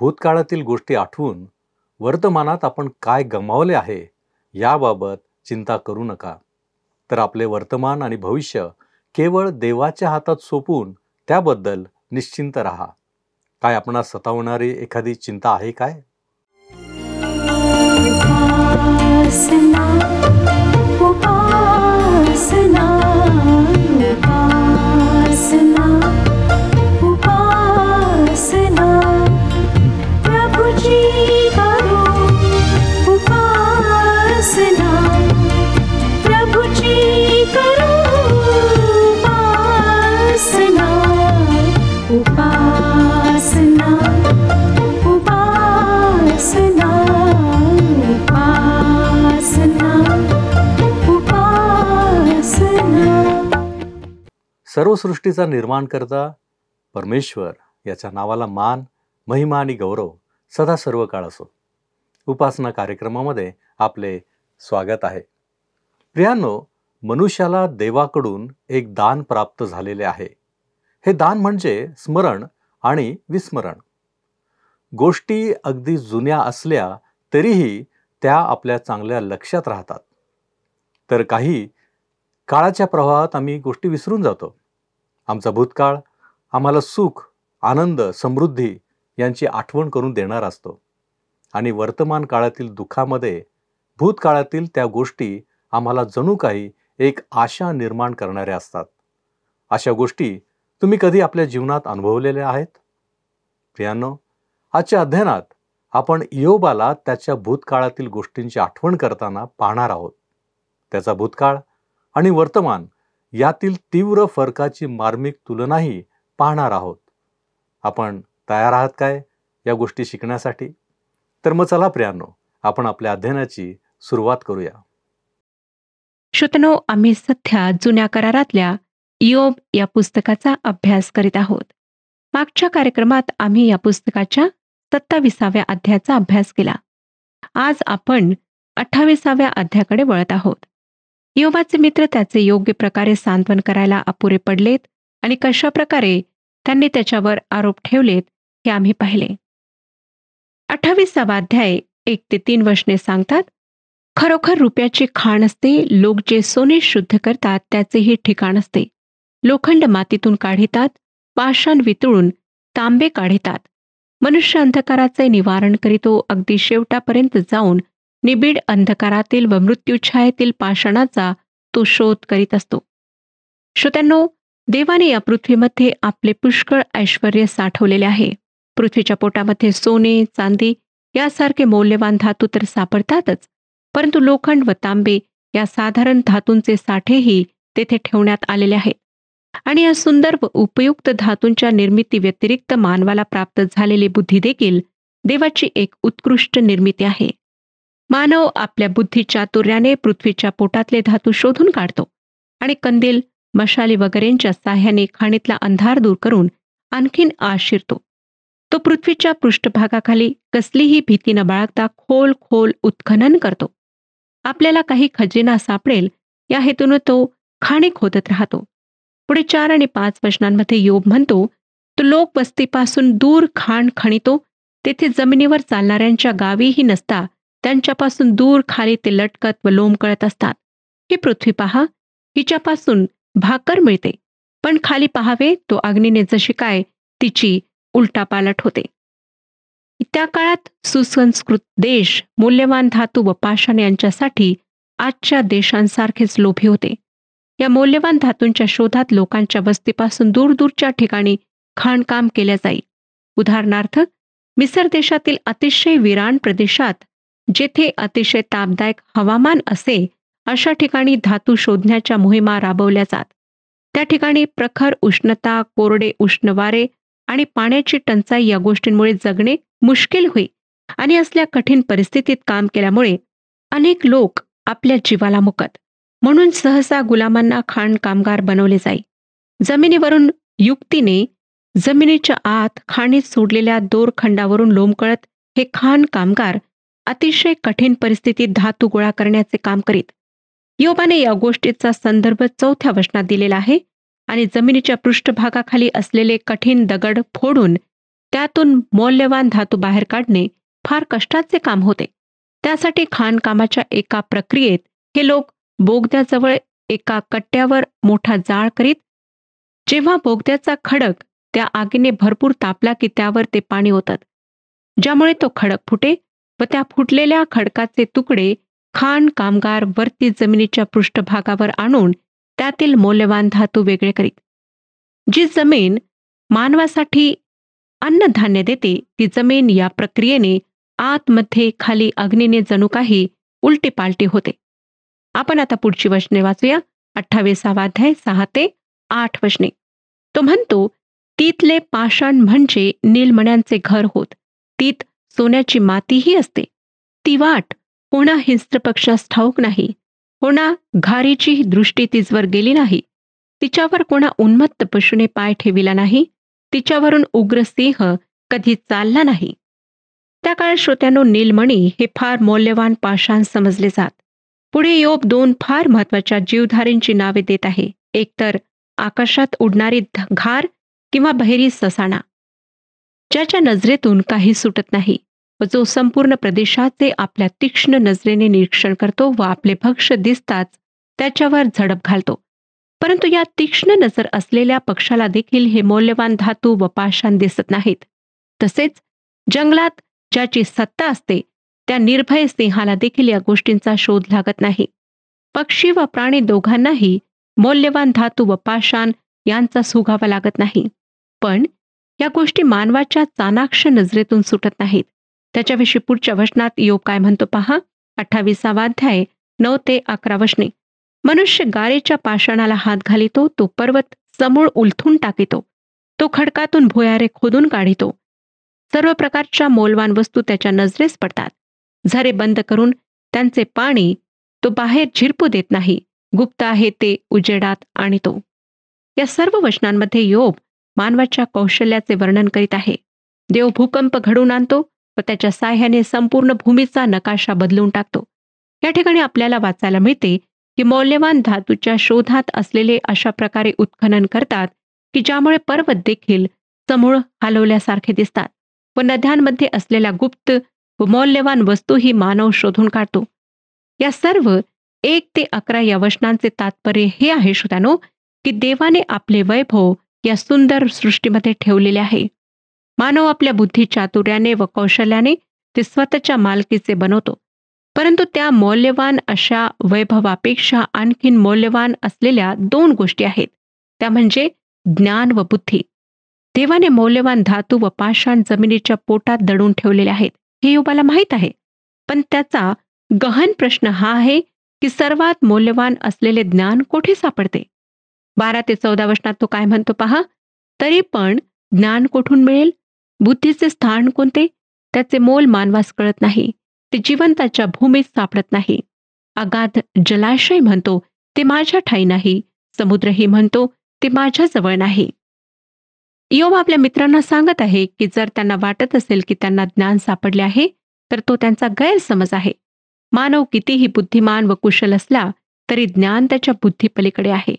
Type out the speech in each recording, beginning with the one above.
भूतकाळातील गोष्टी आठवून वर्तमानात आपण काय गमावले आहे याबाबत चिंता करू नका. तर आपले वर्तमान आणि भविष्य केवळ देवाच्या हातात सोपवून त्याबद्दल निश्चिंत राहा. काय आपणास सतावणारी एखादी चिंता आहे काय? उपासना उपासना उपासना उपासना प्रभुजी करो उपासना प्रभुजी करो उपासना उपासना उपासना सर्व सृष्टीचा निर्माणकर्ता परमेश्वर याच्या नावाला मान, महिमा आणि गौरव सदा सर्व काळ असो. उपासना कार्यक्रमामध्ये आपले स्वागत आहे. प्रियांनो, मनुष्याला देवाकडून एक दान प्राप्त झालेले आहे. हे दान म्हणजे स्मरण आणि विस्मरण. गोष्टी अगदी जुन्या असल्या तरीही त्या आपल्या चांगल्या लक्षात राहतात. तर काही काळाच्या प्रवाहात आम्ही गोष्टी विसरून जातो. आमचा भूतकाळ आम्हाला सुख, आनंद, समृद्धी यांची आठवण करून देणार असतो आणि वर्तमान काळातील दुःखामध्ये भूतकाळातील त्या गोष्टी आम्हाला जणू काही एक आशा निर्माण करणाऱ्या असतात. अशा गोष्टी तुम्ही कधी आपल्या जीवनात अनुभवलेल्या आहेत? प्रियांनो, आजच्या अध्ययनात आपण इयोबाला त्याच्या भूतकाळातील गोष्टींची आठवण करताना पाहणार आहोत. त्याचा भूतकाळ आणि वर्तमान यातील तीव्र फरकाची मार्मिक तुलनाही पाहणार आहोत. आपण तयार आहात काय या गोष्टी शिकण्यासाठी? तर मग चला प्रियांनो, आपण आपल्या अध्ययनाची सुरुवात करूया. श्रोतनो, आम्ही सध्या जुन्या करारातल्या इयोब या पुस्तकाचा अभ्यास करीत आहोत. मागच्या कार्यक्रमात आम्ही या पुस्तकाच्या 27व्या अध्यायाचा अभ्यास केला. आज आपण 28व्या अध्यायाकडे वळत आहोत. इयोबाचे मित्र त्याचे योग्य प्रकारे सांत्वन करायला अपुरे पडलेत आणि कशा प्रकारे त्यांनी त्याच्यावर आरोप ठेवलेत हे आम्ही पाहिले. 28वा अध्याय 1-3 वचने सांगतात, खरोखर रुपयाची खाण असते, लोक जे सोने शुद्ध करतात त्याचेही ठिकाण असते. लोखंड मातीतून काढितात, पाषाण वितळून तांबे काढितात. मनुष्य अंधकाराचे निवारण करीतो, अगदी शेवटापर्यंत जाऊन निबिड अंधकारातील व मृत्यूछायेतील पाषाणाचा तो शोध करीत असतो. श्रोत्यांनो, देवाने या पृथ्वीमध्ये आपले पुष्कळ ऐश्वर्य साठवलेले आहे. पृथ्वीच्या पोटामध्ये सोने, चांदी यासारखे मौल्यवान धातू तर सापडतातच, परंतु लोखंड व तांबे या साधारण धातूंचे साठेही तेथे ठेवण्यात आलेले आहेत. आणि या सुंदर व उपयुक्त धातूंच्या निर्मिती व्यतिरिक्त मानवाला प्राप्त झालेली बुद्धी देखील देवाची एक उत्कृष्ट निर्मिती आहे. मानव आपल्या बुद्धी चातुर्याने पृथ्वीच्या पोटातले धातू शोधून काढतो आणि कंदील, मशाली वगैरेंच्या साह्याने खाणीतला अंधार दूर करून आणखीन आत शिरतो. तो पृथ्वीच्या पृष्ठभागाखाली कसलीही भीती न बाळगता खोल खोल उत्खनन करतो. आपल्याला काही खजिना सापडेल या हेतून तो खाणी खोदत राहतो. पुढे 4 आणि 5 वचनांमध्ये इयोब म्हणतो, तो लोक वस्तीपासून दूर खाण खणितो, तेथे जमिनीवर चालणाऱ्यांच्या गावीही नसता त्यांच्यापासून दूर खाली ते लटकत व लोंबकळत असतात. ही पृथ्वी पहा, हिच्यापासून भाकर मिळते, पण खाली पहावे तो अग्नीने जशी काय तिची उलटापालट होते. त्या काळात सुसंस्कृत देश मूल्यवान धातू व पाषाण यांच्यासाठी आजच्या देशांसारखेच लोभी होते. या मौल्यवान धातूंच्या शोधात लोकांच्या वस्तीपासून दूरदूरच्या ठिकाणी खाणकाम केल्या जाई. उदाहरणार्थ, मिसर देशातील अतिशय विरान प्रदेशात जेथे अतिशय तापदायक हवामान असे अशा ठिकाणी धातू शोधण्याच्या मोहिमा राबवल्या जात. त्या ठिकाणी प्रखर उष्णता, कोरडे उष्ण वारे आणि पाण्याची टंचाई या गोष्टींमुळे जगणे मुश्किल होई आणि असल्या कठीण परिस्थितीत काम केल्यामुळे अनेक लोक आपल्या जीवाला मुकत. म्हणून सहसा गुलामांना खाण कामगार बनवले जाई. जमिनीवरून युक्तीने जमिनीच्या आत खाणीत सोडलेल्या दोरखंडावरून लोंबकळत हे खाण कामगार अतिशय कठीण परिस्थितीत धातू गोळा करण्याचे काम करीत. इयोबाने या गोष्टीचा संदर्भ 4थ्या वचनात दिलेला आहे आणि जमिनीच्या पृष्ठभागाखाली असलेले कठीण दगड फोडून त्यातून मौल्यवान धातू बाहेर काढणे फार कष्टाचे काम होते. त्यासाठी खाणकामाच्या एका प्रक्रियेत हे लोक बोगद्याजवळ एका कट्ट्यावर मोठा जाळ करीत. जेव्हा बोगद्याचा खडक त्या आगीने भरपूर तापला की त्यावर ते पाणी ओतत, ज्यामुळे तो खडक फुटे व त्या फुटलेल्या खडकाचे तुकडे खाण कामगार वरती जमिनीच्या पृष्ठभागावर आणून त्यातील मौल्यवान धातू वेगळे करीत. जी जमीन मानवासाठी अन्नधान्य देते ती जमीन या प्रक्रियेने आतमध्ये खाली अग्नीने जणू काही उलटी होते. आपण आता पुढची वचने वाचूया. 28वा अध्याय 6 ते 8 वचने. तो म्हणतो, तीतले पाषाण म्हणजे नीलमण्यांचे घर होत. तीत सोन्याची मातीही असते. ती वाट कोणा हिंस्त्र पक्षास ठाऊक नाही. कोणा घारीची दृष्टी तिजवर गेली नाही. तिच्यावर कोणा उन्मत्त पशुने पाय ठेविला नाही. तिच्यावरून उग्र सिंह कधी चालला नाही. त्या काळात श्रोत्यानो, नीलमणी हे फार मौल्यवान पाषाण समजले जात. पुढे योब 2 फार महत्वाच्या जीवधारींची नावे देत आहे. एक तर आकाशात उडणारी घार किंवा बहिरी ससाणा, ज्याच्या नजरेतून काही सुटत नाही व जो संपूर्ण प्रदेशाचे आपल्या तीक्ष्ण नजरेने निरीक्षण करतो व आपले भक्ष्य दिसताच त्याच्यावर झडप घालतो. परंतु या तीक्ष्ण नजर असलेल्या पक्षाला देखील हे मौल्यवान धातू व पाषाण दिसत नाहीत. तसेच जंगलात ज्याची सत्ता असते त्या निर्भय सिंहाला देखील या गोष्टींचा शोध लागत नाही. पक्षी व प्राणी दोघांनाही मौल्यवान धातू व पाषाण यांचा सुगावा लागत नाही. पण या गोष्टी मानवाच्या चाणाक्ष नजरेतून सुटत नाहीत. त्याच्याविषयी पुढच्या वचनात योब काय म्हणतो पहा. 28वा अध्याय 9 ते 11 वचने. मनुष्य गारेच्या पाषाणाला हात घालितो, तो पर्वत समूळ उलथून टाकितो. तो खडकातून भुयारे खोदून काढितो. सर्व प्रकारच्या मौल्यवान वस्तू त्याच्या नजरेस पडतात. झरे बंद करून त्यांचे पाणी तो बाहेर झिरपू देत नाही. गुप्त आहे ते उजेडात आणितो. या सर्व वचनांमध्ये योब मानवाच्या कौशल्याचे वर्णन करीत आहे. देव भूकंप घडवून आणतो व त्याच्या साह्याने संपूर्ण भूमीचा नकाशा बदलून टाकतो. या ठिकाणी आपल्याला वाचायला मिळते की मौल्यवान धातूच्या शोधात असलेले अशा प्रकारे उत्खनन करतात की ज्यामुळे पर्वत देखील समूळ हलवल्यासारखे दिसतात व नद्यांमध्ये असलेल्या गुप्त व मौल्यवान वस्तूही मानव शोधून काढतो. या सर्व 1 ते 11 या वचनांचे तात्पर्य हे आहे श्रोत्यानो, की देवाने आपले वैभव या सुंदर सृष्टीमध्ये ठेवलेले आहे. मानव आपल्या बुद्धी चातुर्याने व कौशल्याने ते स्वतःच्या मालकीचे बनवतो. परंतु त्या मौल्यवान अशा वैभवापेक्षा आणखीन मौल्यवान असलेल्या 2 गोष्टी आहेत. त्या म्हणजे ज्ञान व बुद्धी. देवाने मौल्यवान धातू व पाषाण जमिनीच्या पोटात दडून ठेवलेले आहेत हे योबाला माहीत आहे. पण त्याचा गहन प्रश्न हा आहे की सर्वात मौल्यवान असलेले ज्ञान कोठे सापडते. 12 ते 14 वचनात तो काय म्हणतो पहा. तरी पण ज्ञान कोठून मिळेल? बुद्धीचे स्थान कोणते? त्याचे मोल मानवास कळत नाही. ते जिवंताच्या भूमीत सापडत नाही. अगाध जलाशय म्हणतो ते माझ्या ठाई नाही. समुद्रही म्हणतो ते माझ्या जवळ नाही. योब आपल्या मित्रांना सांगत आहे की जर त्यांना वाटत असेल की त्यांना ज्ञान सापडले आहे तर तो त्यांचा गैरसमज आहे. मानव कितीही बुद्धिमान व कुशल असला तरी ज्ञान त्याच्या बुद्धीपलीकडे आहे.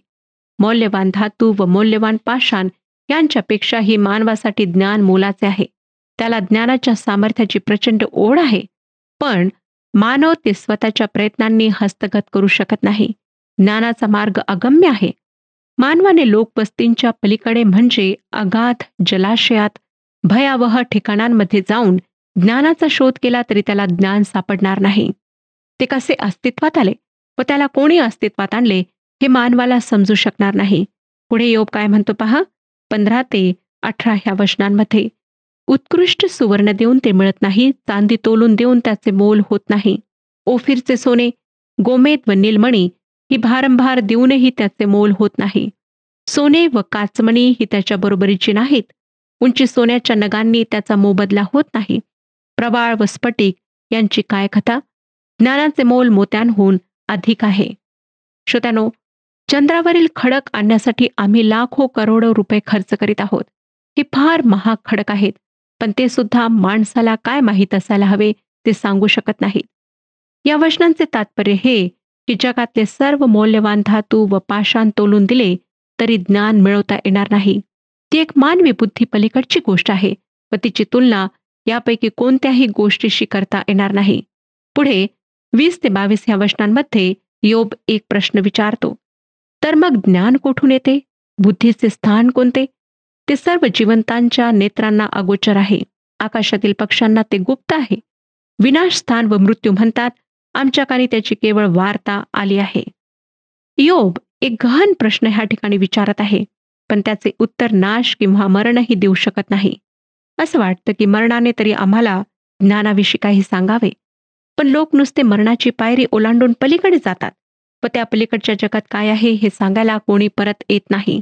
मौल्यवान धातू व मौल्यवान पाषाण यांच्यापेक्षाही मानवासाठी ज्ञान मोलाचे आहे. त्याला ज्ञानाच्या सामर्थ्याची प्रचंड ओढ आहे. पण मानव ते स्वतःच्या प्रयत्नांनी हस्तगत करू शकत नाही. ज्ञानाचा मार्ग अगम्य आहे. मानवाने लोकवस्तींच्या पलीकडे म्हणजे अगाध जलाशयात भयावह ठिकाणांमध्ये जाऊन ज्ञानाचा शोध केला तरी त्याला ज्ञान सापडणार नाही. ते कसे अस्तित्वात आले व त्याला कोणी अस्तित्वात आणले हे मानवाला समजू शकणार नाही. पुढे योब काय म्हणतो पहा. 15 ते 18 ह्या वचनांमध्ये. उत्कृष्ट सुवर्ण देऊन ते मिळत नाही. चांदी तोलून देऊन त्याचे मोल होत नाही. ओफीरचे सोने, गोमेद व नीलमणी ही भारंभार देऊनही त्याचे मोल होत नाही. सोने व काचमणी ही त्याच्या बरोबरीची नाहीत. उंची सोन्याच्या नगांनी त्याचा मोबदला होत नाही. प्रवाळ व स्फटिक यांची काय कथा. ज्ञानाचे मोल मोत्यांहून अधिक आहे. श्रोत्यानो, चंद्रावरील खडक आणण्यासाठी आम्ही लाखो करोडो रुपये खर्च करीत आहोत. हे फार महाग खडक आहेत. पण ते सुद्धा माणसाला काय माहीत असायला हवे ते सांगू शकत नाहीत. या वचनांचे तात्पर्य हे की जगातले सर्व मौल्यवान धातू व पाषाण तोलून दिले तरी ज्ञान मिळवता येणार नाही. ती एक मानवी बुद्धी पलीकडची गोष्ट आहे. व तिची तुलना यापैकी कोणत्याही गोष्टीशी करता येणार नाही. पुढे 20 ते 22 या वचनांमध्ये योब एक प्रश्न विचारतो. तर मग ज्ञान कोठून येते? बुद्धीचे स्थान कोणते? ते सर्व जिवंतांच्या नेत्रांना अगोचर आहे. आकाशातील पक्ष्यांना ते गुप्त आहे. विनाश स्थान व मृत्यू म्हणतात, आमच्या कानी त्याची केवळ वार्ता आली आहे. योब एक गहन प्रश्न ह्या ठिकाणी विचारत आहे, पण त्याचे उत्तर नाश किंवा मरणही देऊ शकत नाही. असं वाटतं की मरणाने तरी आम्हाला ज्ञानाविषयी काही सांगावे, पण लोक नुसते मरणाची पायरी ओलांडून पलीकडे जातात व त्या पलीकडच्या जगात काय आहे हे सांगायला कोणी परत येत नाही.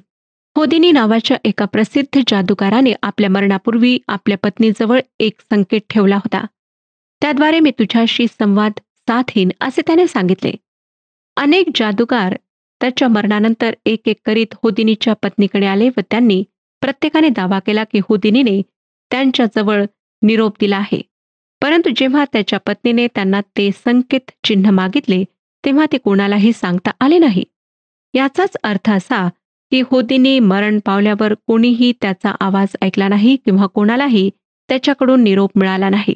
होदिनी नावाच्या एका प्रसिद्ध जादूगाराने आपल्या मरणापूर्वी आपल्या पत्नीजवळ एक संकेत ठेवला होता. त्याद्वारे मी तुझ्याशी संवाद साधीन असे त्याने सांगितले. अनेक जादूगार त्याच्या मरणानंतर एक एक करीत होदिनीच्या पत्नीकडे आले व त्यांनी प्रत्येकाने दावा केला की होदिनीने त्यांच्याजवळ निरोप दिला आहे. परंतु जेव्हा त्याच्या पत्नीने त्यांना ते संकेत चिन्ह मागितले तेव्हा ते कोणालाही सांगता आले नाही. याचाच अर्थ असा की होदिनी मरण पावल्यावर कोणीही त्याचा आवाज ऐकला नाही किंवा कोणालाही त्याच्याकडून निरोप मिळाला नाही.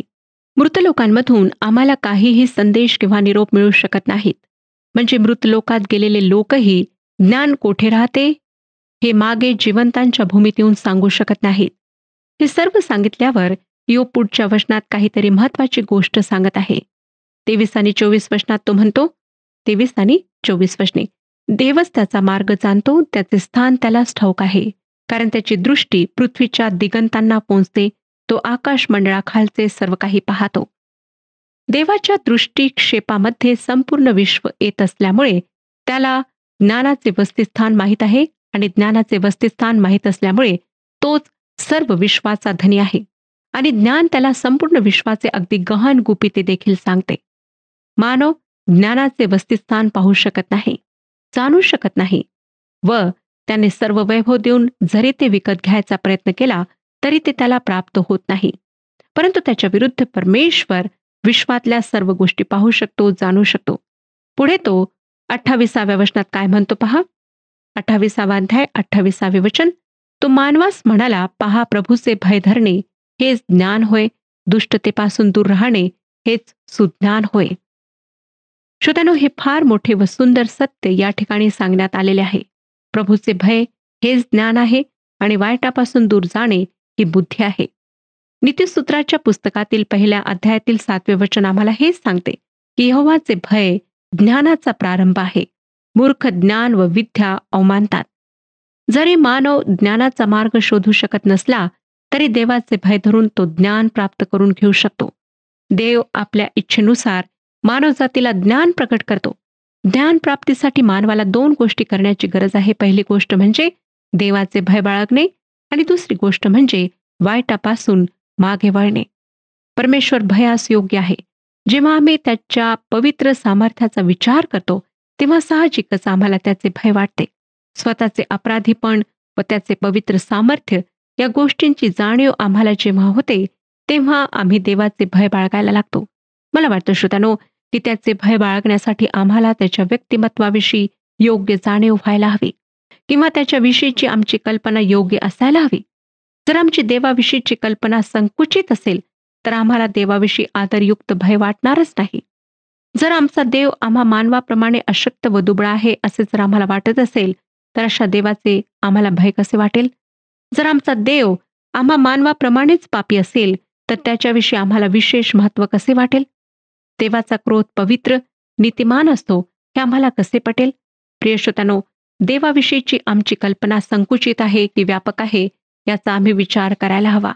मृत लोकांमधून आम्हाला काहीही संदेश किंवा निरोप मिळू शकत नाहीत. म्हणजे मृत लोकात गेलेले लोकही ज्ञान कोठे राहते हे मागे जिवंतांच्या भूमीत येऊन सांगू शकत नाहीत. हे सर्व सांगितल्यावर योब पुढच्या वचनात काहीतरी महत्वाची गोष्ट सांगत आहे. 23 आणि 24 वचनात तो म्हणतो, 23 आणि 24 वचने, देवच त्याचा मार्ग जाणतो, त्याचे स्थान त्यालाच ठाऊक आहे, कारण त्याची दृष्टी पृथ्वीच्या दिगंतांना पोचते, तो आकाश मंडळाखालचे सर्व काही पाहतो. देवाच्या दृष्टिक्षेपामध्ये संपूर्ण विश्व येत असल्यामुळे त्याला ज्ञानाचे वस्तिस्थान माहीत आहे आणि ज्ञानाचे वस्तिस्थान माहीत असल्यामुळे तोच सर्व विश्वाचा धनी आहे आणि ज्ञान त्याला संपूर्ण विश्वाचे अगदी गहन गुपिते देखील सांगते. मानव ज्ञानाचे वस्तिस्थान पाहू शकत नाही, जाणू शकत नाही व त्याने सर्व वैभव देऊन जरी ते विकत घ्यायचा प्रयत्न केला तरी ते त्याला प्राप्त होत नाही. परंतु त्याच्या विरुद्ध परमेश्वर विश्वातल्या सर्व गोष्टी पाहू शकतो, जाणू शकतो. पुढे तो 28व्या वचनात काय म्हणतो पहा. 28वा अध्याय 28वे वचन, तो मानवास म्हणाला, पहा प्रभूचे भय धरणे हेच ज्ञान होय, दुष्टतेपासून दूर राहणे हेच सुज्ञान होय. श्रोत्यानो, हे फार मोठे व सुंदर सत्य या ठिकाणी सांगण्यात आलेले आहे. प्रभूचे भय हेच ज्ञान आहे आणि वाईटापासून दूर जाणे ही बुद्धी आहे. नीतिसूत्राच्या पुस्तकातील 1 अध्यायातील 7वे वचन आम्हाला हेच सांगते की यहोवाचे भय ज्ञानाचा प्रारंभ आहे. मूर्ख ज्ञान व विद्या अवमानतात. जरी मानव ज्ञानाचा मार्ग शोधू शकत नसला तरी देवाचे भय धरून तो ज्ञान प्राप्त करून घेऊ शकतो. देव आपल्या इच्छेनुसार मानवजातीला ज्ञान प्रकट करतो. ज्ञान प्राप्तीसाठी मानवाला 2 गोष्टी करण्याची गरज आहे. पहिली गोष्ट म्हणजे देवाचे भय बाळगणे आणि दुसरी गोष्ट म्हणजे वाईटापासून मागे वळणे. परमेश्वर भयास योग्य आहे. जेव्हा आम्ही त्याच्या पवित्र सामर्थ्याचा विचार करतो तेव्हा साहजिकच आम्हाला त्याचे भय वाटते. स्वतःचे अपराधीपण व त्याचे पवित्र सामर्थ्य या गोष्टींची जाणीव आम्हाला जेव्हा होते तेव्हा आम्ही देवाचे भय बाळगायला लागतो. मला वाटतं श्रोत्यानो की त्याचे भय बाळगण्यासाठी आम्हाला त्याच्या व्यक्तिमत्वाविषयी योग्य जाणीव व्हायला हवी किंवा त्याच्याविषयीची आमची कल्पना योग्य असायला हवी. जर आमची देवाविषयीची कल्पना संकुचित असेल तर आम्हाला देवाविषयी आदरयुक्त भय वाटणारच नाही. जर आमचा देव आम्हा मानवाप्रमाणे अशक्त व दुबळा आहे असे जर आम्हाला वाटत असेल तर अशा देवाचे आम्हाला भय कसे वाटेल. जर आमचा देव आम्हा मानवाप्रमाणेच पापी असेल तर त्याच्याविषयी आम्हाला विशेष महत्त्व कसे वाटेल. देवाचा क्रोध पवित्र नीतिमान असतो हे आम्हाला कसे पटेल. प्रिय श्रोत्यानो, देवाविषयीची आमची कल्पना संकुचित आहे की व्यापक आहे याचा आम्ही विचार करायला हवा.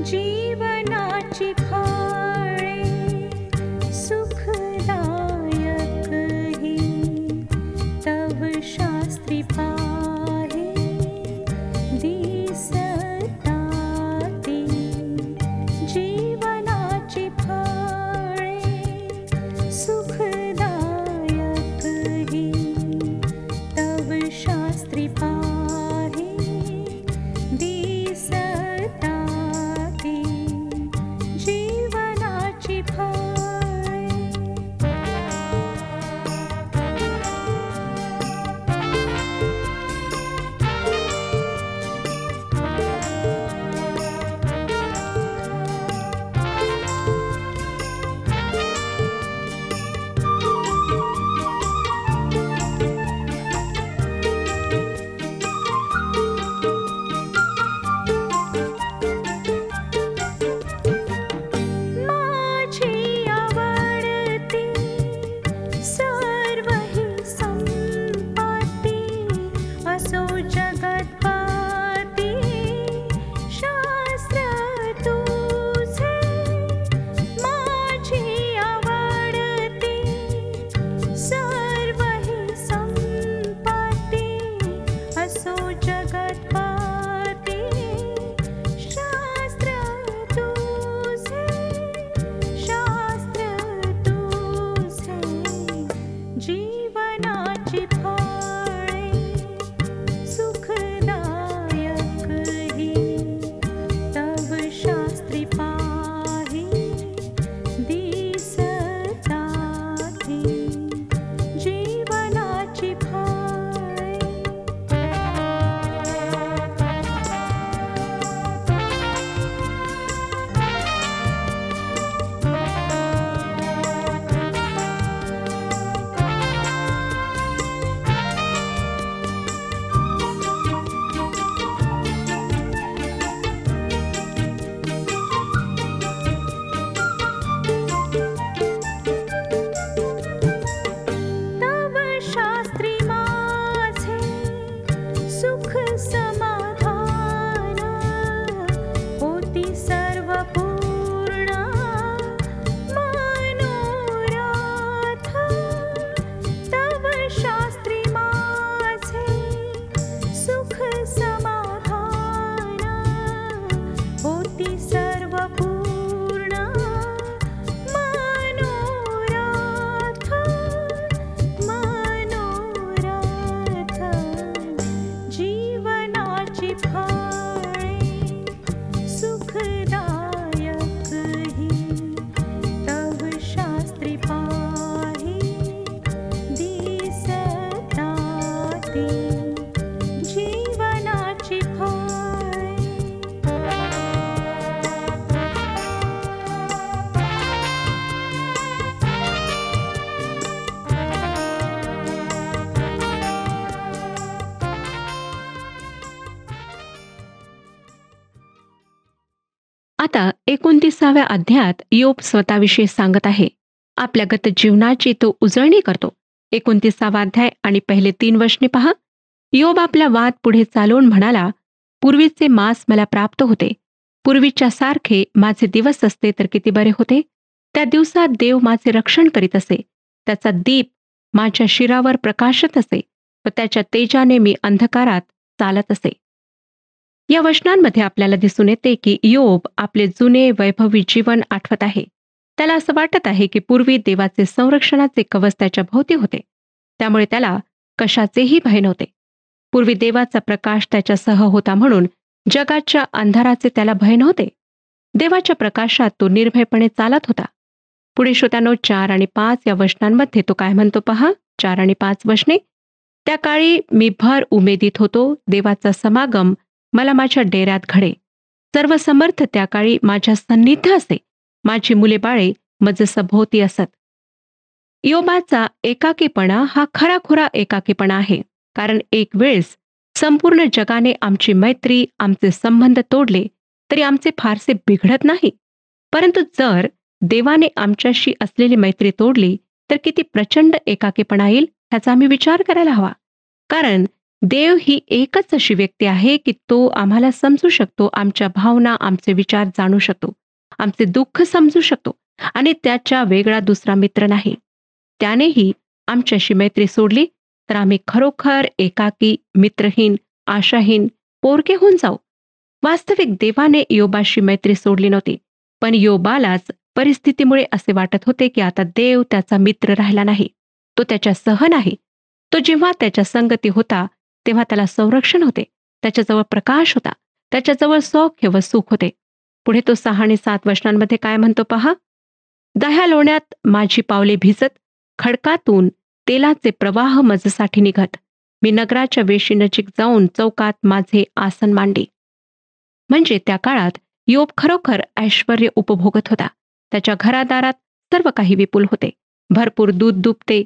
जीवनाची फळे सुखदायी जीवनाची फळे सुखदायक ही तव शास्त्री पाही दिसताती जीवनाची फळे तव शास्त्री माझे सुख समाधान होती सर्व पूर्ण मनोरथ तव शास्त्री माझे सुख समाधान होती सर्व पूर्ण मनोरथ मनोरथ जीवनाची फळे सुखदायक ही तव शास्त्री पाही दिसताती जीवनाची फळे आता 29व्या अध्यायात योब स्वतःविषयी सांगत आहे. आपल्या गत जीवनाची तो उजळणी करतो. 29वा अध्याय आणि पहिले 3 वचने पहा. योब आपला वाद पुढे चालवून म्हणाला, पूर्वीचे मास मला प्राप्त होते. पूर्वीच्या सारखे माझे दिवस असते तर किती बरे होते. त्या दिवसात देव माझे रक्षण करीत असे. त्याचा दीप माझ्या शिरावर प्रकाशत असे व त्याच्या तेजाने मी अंधकारात चालत असे. या वचनांमध्ये आपल्याला दिसून येते की योब आपले जुने वैभवी जीवन आठवत आहे. त्याला असं वाटत आहे की पूर्वी देवाचे संरक्षणाचे कवच त्याच्या भोवती होते. त्यामुळे त्याला कशाचेही भय नव्हते. पूर्वी देवाचा प्रकाश त्याच्यासह होता म्हणून जगाच्या अंधाराचे त्याला भय नव्हते. देवाच्या प्रकाशात तो निर्भयपणे चालत होता. पुढे श्रोत्यांनो 4 आणि 5 या वचनांमध्ये तो काय म्हणतो पहा. 4 आणि 5 वचने. त्या काळी मी भर उमेदीत होतो. देवाचा समागम मला माझ्या डेऱ्यात घडे. सर्व समर्थ त्या काळी माझ्या सन्निध्य असे. माझी मुले बाळे मज सभोवती असत. योबाचा एकाकीपणा हा खराखुरा एकाकीपणा आहे. कारण एक वेळेस संपूर्ण जगाने आमची मैत्री, आमचे संबंध तोडले तरी आमचे फारसे बिघडत नाही. परंतु जर देवाने आमच्याशी असलेली मैत्री तोडली तर किती प्रचंड एकाकीपणा येईल ह्याचा आम्ही विचार करायला हवा. कारण देव ही एकच अशी व्यक्ती आहे की तो आम्हाला समजू शकतो, आमच्या भावना, आमचे विचार जाणू शकतो, आमचे दुःख समजू शकतो आणि त्याच्या वेगळा दुसरा मित्र नाही. त्यानेही आमच्याशी मैत्री सोडली तर आम्ही खरोखर एकाकी, मित्रहीन, आशाहीन, पोरके होऊन जाऊ. वास्तविक देवाने योबाशी मैत्री सोडली नव्हती, पण योबालाच परिस्थितीमुळे असे वाटत होते की आता देव त्याचा मित्र राहिला नाही, तो त्याच्यासह नाही. तो जेव्हा त्याच्या संगती होता तेव्हा त्याला संरक्षण होते, त्याच्याजवळ प्रकाश होता, त्याच्याजवळ सौख्य व सुख होते. पुढे तो 6 आणि 7 वचनांमध्ये काय म्हणतो पहा. दह्या लोण्यात माझी पावले भिजत, खडकातून तेलाचे प्रवाह मजसाठी निघत. मी नगराच्या वेशीनजीक जाऊन चौकात माझे आसन मांडले. म्हणजे त्या काळात योब खरोखर ऐश्वर्य उपभोगत होता. त्याच्या घरादारात सर्व काही विपुल होते. भरपूर दूध दुभते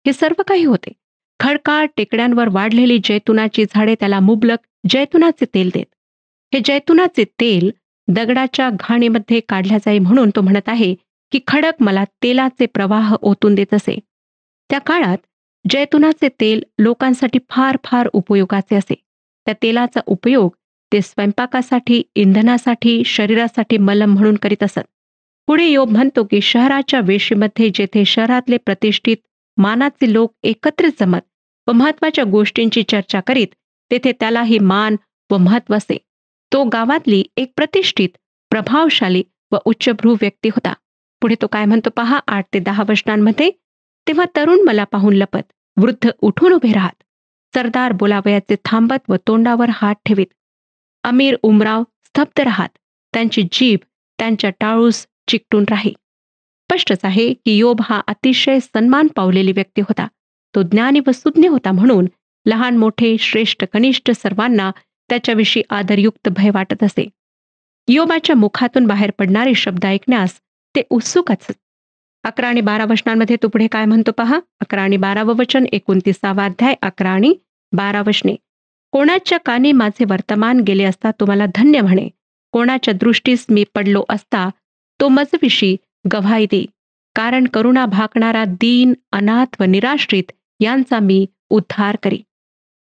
हे सर्व काही होते. खडकाळ टेकड्यांवर वाढलेली जैतुनाची झाडे त्याला मुबलक जैतुनाचे तेल देत. हे जैतुनाचे तेल दगडाच्या घाणीमध्ये काढल्या जाई म्हणून तो म्हणत आहे की खडक मला तेलाचे प्रवाह ओतून देत असे. त्या काळात जैतुनाचे तेल लोकांसाठी फार फार उपयोगाचे असे. त्या तेलाचा उपयोग ते स्वयंपाकासाठी, इंधनासाठी, शरीरासाठी मलम म्हणून करीत असत. पुढे योब म्हणतो की शहराच्या वेशीमध्ये जेथे शहरातले प्रतिष्ठित मानाचे लोक एकत्रित जमत व महत्वाच्या गोष्टींची चर्चा करीत तेथे त्यालाही मान व महत्व असे. तो गावातली एक प्रतिष्ठित, प्रभावशाली व उच्चभ्रू व्यक्ती होता. पुढे तो काय म्हणतो पहा 8 ते 10 वचनांमध्ये. तेव्हा तरुण मला पाहून लपत, वृद्ध उठून उभे राहत, सरदार बोलावयाचे थांबत व तोंडावर हात ठेवीत, अमीर उमराव स्तब्ध राहत, त्यांची जीभ त्यांच्या टाळूस चिकटून राही. स्पष्टच आहे की योब हा अतिशय सन्मान पावलेली व्यक्ती होता. तो ज्ञानी व सुज्ञ होता, म्हणून लहान मोठे श्रेष्ठ कनिष्ठ सर्वांना त्याच्याविषयी आदरयुक्त भय वाटत असे. योबाच्या मुखातून बाहेर पडणारे शब्द ऐकण्यास ते उत्सुक असत. 11 आणि 12 वचनांमध्ये तो पुढे काय म्हणतो पहा. 11 आणि 12 वचन, 29 अध्याय, 11 आणि 12 वचने. कोणाच्या कानी माझे वर्तमान गेले असता तो मला धन्य म्हणे. कोणाच्या दृष्टीस मी पडलो असता तो मजविषयी गवाही दे. कारण करुणा भाकणारा दीन, अनाथ व निराश्रित यांचा मी उद्धार करी.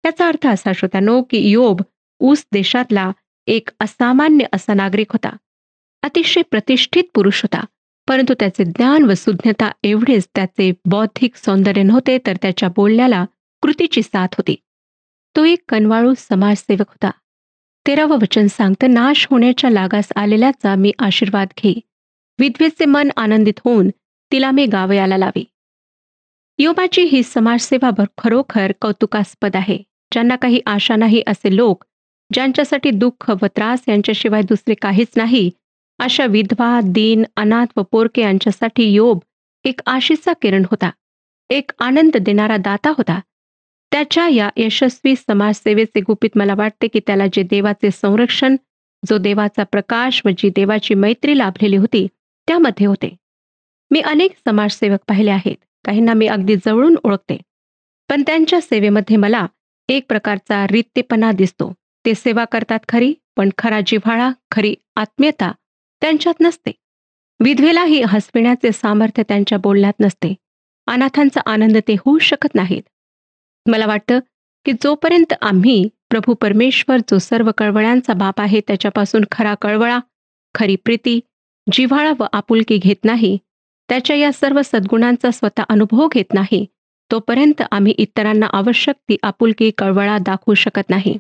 याचा अर्थ असा श्रोत्यानो की योब ऊस देशातला एक असामान्य असा नागरिक होता. अतिशय प्रतिष्ठित पुरुष होता, परंतु त्याचे ज्ञान व सुज्ञता एवढेच त्याचे बौद्धिक सौंदर्य नव्हते, तर त्याच्या बोलण्याला कृतीची साथ होती. तो एक कनवाळू समाजसेवक होता. 13वं वचन सांगतं, नाश होण्याच्या लागास आलेल्याचा मी आशीर्वाद घे. विधवेचे मन आनंदित होऊन तिला मी गावयाला लावी. योबाची ही समाजसेवा खरोखर कौतुकास्पद आहे. ज्यांना काही आशा नाही असे लोक, ज्यांच्यासाठी दुःख व त्रास यांच्याशिवाय दुसरे काहीच नाही, अशा विधवा, दीन, अनाथ व पोरके यांच्यासाठी योब एक आशेचा किरण होता, एक आनंद देणारा दाता होता. त्याच्या या यशस्वी समाजसेवेचे गुपित मला वाटते की त्याला जे देवाचे संरक्षण, जो देवाचा प्रकाश व जी देवाची मैत्री लाभलेली होती त्यामध्ये होते. मी अनेक समाजसेवक पाहिले आहेत, काहींना मी अगदी जवळून ओळखते, पण त्यांच्या सेवेमध्ये मला एक प्रकारचा रित्तेपणा दिसतो. ते सेवा करतात खरी, पण खरा जिव्हाळा, खरी आत्मीयता त्यांच्यात नसते. विधवेलाही हसविण्याचे सामर्थ्य त्यांच्या बोलण्यात नसते. अनाथांचा आनंद ते होऊ शकत नाहीत. मला वाटतं की जोपर्यंत आम्ही प्रभू परमेश्वर, जो सर्व कळवळ्यांचा बाप आहे, त्याच्यापासून खरा कळवळा, खरी प्रीती, जिव्हाळा व आपुलकी घेत नाही, त्याच्या या सर्व सद्गुणांचा स्वतः अनुभव घेत नाही, तोपर्यंत आम्ही इतरांना आवश्यक ती आपुलकी, कळवळा दाखवू शकत नाही.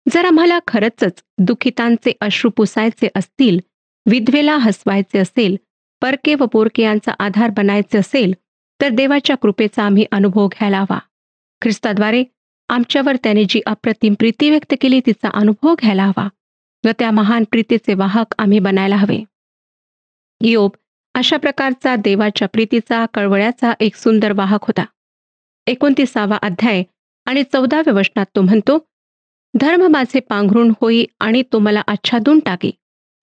जर आम्हाला खरंच दुःखितांचे अश्रू पुसायचे असतील, विधवेला हसवायचे असेल, परके व पोरके यांचा आधार बनायचे असेल, तर देवाच्या कृपेचा आम्ही अनुभव घ्यायला हवा. ख्रिस्ताद्वारे आमच्यावर त्याने जी अप्रतिम प्रीती व्यक्त केली तिचा अनुभव घ्यायला हवा व त्या महान प्रीतीचे वाहक आम्ही बनायला हवे. योब अशा प्रकारचा देवाच्या प्रीतीचा, कळवळ्याचा एक सुंदर वाहक होता. 29 अध्याय आणि 14व्या वचनात तो म्हणतो, धर्म माझे पांघरून होई आणि तो मला आच्छादून टाकी.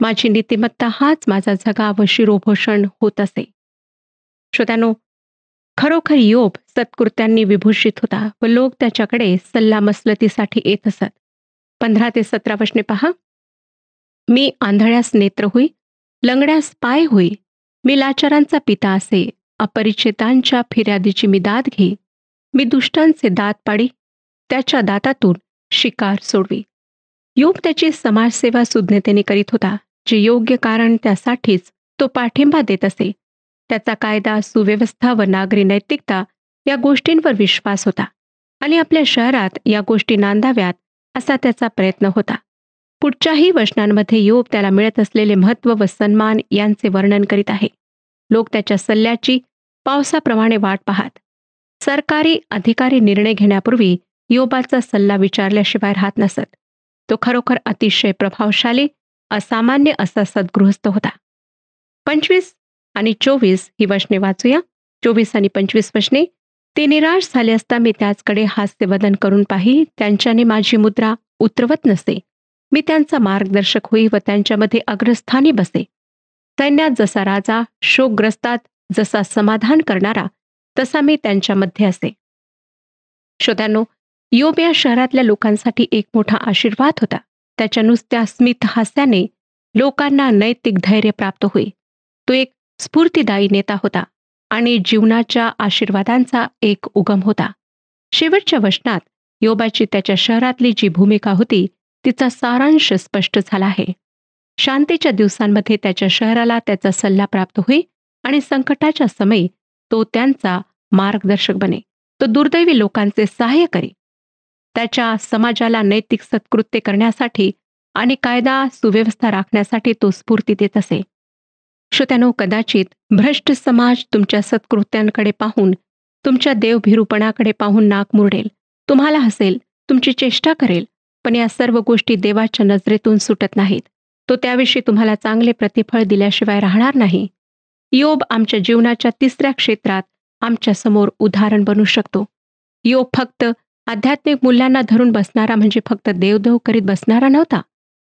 माझी नीतिमत्ता हाच माझा झगा व शिरोभूषण होत असे. श्रोत्यानो, खरोखर योब सत्कृत्यांनी विभूषित होता व लोक त्याच्याकडे सल्लामसलतीसाठी येत असत. 15 ते 17 वचने पहा. मी आंधळ्यास नेत्र होई, लंगड्यास पाय होई. मी लाचारांचा पिता असे, अपरिचितांच्या फिर्यादीची मी दाद घे. मी दुष्टांचे दात पाडी, त्याच्या दातातून शिकार सोडवी. योब त्याची समाजसेवा सुज्ञतेने करीत होता. जे योग्य कारण त्यासाठीच तो पाठिंबा देत असे. त्याचा कायदा, सुव्यवस्था व नागरी नैतिकता या गोष्टींवर विश्वास होता आणि आपल्या शहरात या गोष्टी नांदाव्यात असा त्याचा प्रयत्न होता. पुढच्याही वचनांमध्ये योब त्याला मिळत असलेले महत्त्व व सन्मान यांचे वर्णन करीत आहे. लोक त्याच्या सल्ल्याची पावसाप्रमाणे वाट पाहत. सरकारी अधिकारी निर्णय घेण्यापूर्वी योबाचा सल्ला विचारल्याशिवाय राहत नसत. तो खरोखर अतिशय प्रभावशाली, असामान्य असा सद्गृहस्थ होता. 25 आणि 24 ही वचने वाचूया. 24 आणि 25 वचने. ते निराश झाले असता मी त्याचकडे हास्यवदन करून पाही. त्यांच्याने माझी मुद्रा उतरवत नसे. मी त्यांचा मार्गदर्शक होई व त्यांच्यामध्ये अग्रस्थानी बसे. सैन्यात जसा राजा, शोकग्रस्तात जसा समाधान करणारा, तसा मी त्यांच्यामध्ये असे. श्रोत्यांनो, योब या शहरातल्या लोकांसाठी एक मोठा आशीर्वाद होता. त्याच्या नुसत्या स्मित हास्याने लोकांना नैतिक धैर्य प्राप्त होई. तो एक स्फूर्तिदायी नेता होता आणि जीवनाच्या आशीर्वादांचा एक उगम होता. शेवटच्या वचनात योबाची त्याच्या शहरातली जी भूमिका होती तिचा सारांश स्पष्ट झाला आहे. शांतीच्या दिवसांमध्ये त्याच्या शहराला त्याचा सल्ला प्राप्त होई आणि संकटाच्या समयी तो त्यांचा मार्गदर्शक बने. तो दुर्दैवी लोकांचे सहाय्य करी. त्याच्या समाजाला नैतिक सत्कृत्य करण्यासाठी आणि कायदा सुव्यवस्था राखण्यासाठी तो स्फूर्ती देत असे. श्रोत्यानो, कदाचित भ्रष्ट समाज तुमच्या सत्कृत्यांकडे पाहून तुमच्या देवभिरूपणाकडे पाहून नाक मुरडेल, तुम्हाला हसेल, तुमची चेष्टा करेल, पण या सर्व गोष्टी देवाच्या नजरेतून सुटत नाहीत. तो त्याविषयी तुम्हाला चांगले प्रतिफळ दिल्याशिवाय राहणार नाही. योब आमच्या जीवनाच्या तिसऱ्या क्षेत्रात आमच्या समोर उदाहरण बनू शकतो. योब फक्त आध्यात्मिक मूल्यांना धरून बसणारा म्हणजे फक्त देवदेव करीत बसणारा नव्हता.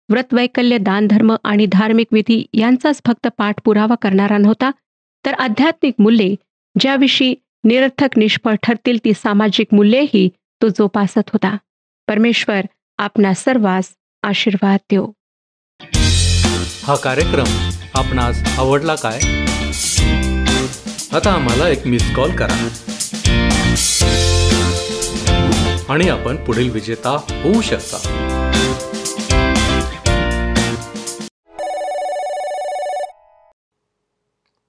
व्रतवैकल्य, दानधर्म आणि धार्मिक विधी यांचाच फक्त पाठपुरावा करणारा नव्हता, तर आध्यात्मिक मूल्ये ज्याविषयी निरर्थक निष्फळ ठरतील ती सामाजिक मूल्येही तो जोपासत होता. परमेश्वर आपणा सर्वांस आशीर्वाद देवो. हा कार्यक्रम आपणास आवडला काय? आता आम्हाला एक मिस कॉल करा आणि आपण पुढील विजेता होऊ शकता.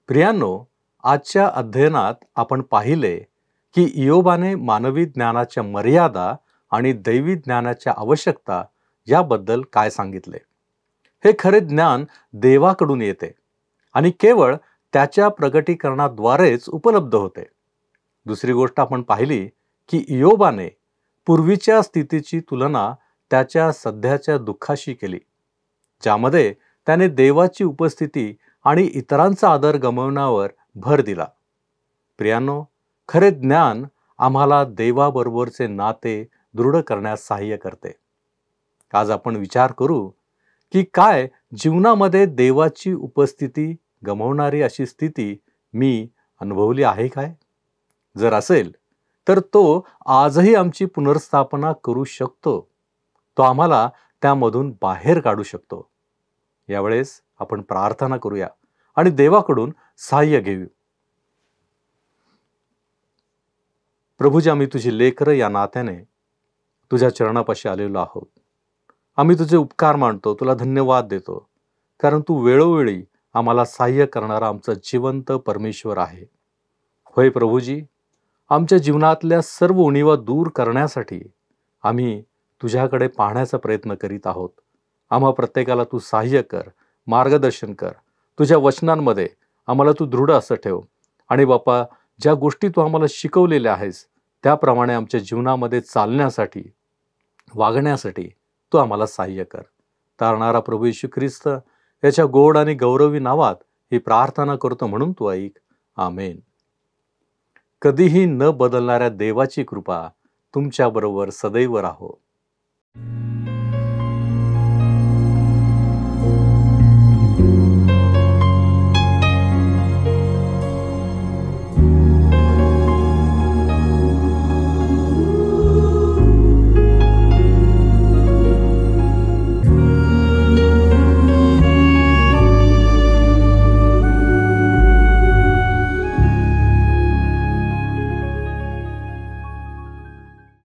प्रियांनो, आजच्या अध्ययनात आपण पाहिले की इयोबाने मानवी ज्ञानाच्या मर्यादा आणि दैवी ज्ञानाच्या आवश्यकता याबद्दल काय सांगितले. हे खरे ज्ञान देवाकडून येते आणि केवळ त्याच्या प्रगटीकरणाद्वारेच उपलब्ध होते. दुसरी गोष्ट आपण पाहिली की इयोबाने पूर्वीच्या स्थितीची तुलना त्याच्या सध्याच्या दुःखाशी केली, ज्यामध्ये त्याने देवाची उपस्थिती आणि इतरांचा आदर गमावण्यावर भर दिला. प्रियांनो, खरे ज्ञान आम्हाला देवाबरोबरचे नाते दृढ करण्यास सहाय्य करते. आज आपण विचार करू की काय जीवनामध्ये देवाची उपस्थिती गमावणारी अशी स्थिती मी अनुभवली आहे काय? जर असेल तर तो आजही आमची पुनर्स्थापना करू शकतो. तो आम्हाला त्यामधून बाहेर काढू शकतो. यावेळेस आपण प्रार्थना करूया आणि देवाकडून सहाय्य घेऊ. प्रभूजी, आम्ही तुझी लेकरं या नात्याने तुझ्या चरणापाशी आलेलो आहोत. आम्ही तुझे उपकार मानतो, तुला धन्यवाद देतो, कारण तू वेळोवेळी आम्हाला सहाय्य करणारा आमचा जिवंत परमेश्वर आहे. होय प्रभूजी, आमच्या जीवनातल्या सर्व उणीवा दूर करण्यासाठी आम्ही तुझ्याकडे पाहण्याचा प्रयत्न करीत आहोत. आम्हा प्रत्येकाला तू सहाय्य कर, मार्गदर्शन कर. तुझ्या वचनांमध्ये आम्हाला तू दृढ असं ठेव आणि बापा, ज्या गोष्टी तू आम्हाला शिकवलेल्या आहेस त्याप्रमाणे आमच्या जीवनामध्ये चालण्यासाठी, वागण्यासाठी तू आम्हाला सहाय्य कर. तारणारा प्रभू येशू ख्रिस्त याच्या गोड आणि गौरवी नावात ही प्रार्थना करतो म्हणून तू ऐक. आमेन. कधीही न बदलणाऱ्या देवाची कृपा तुमच्याबरोबर सदैव राहो.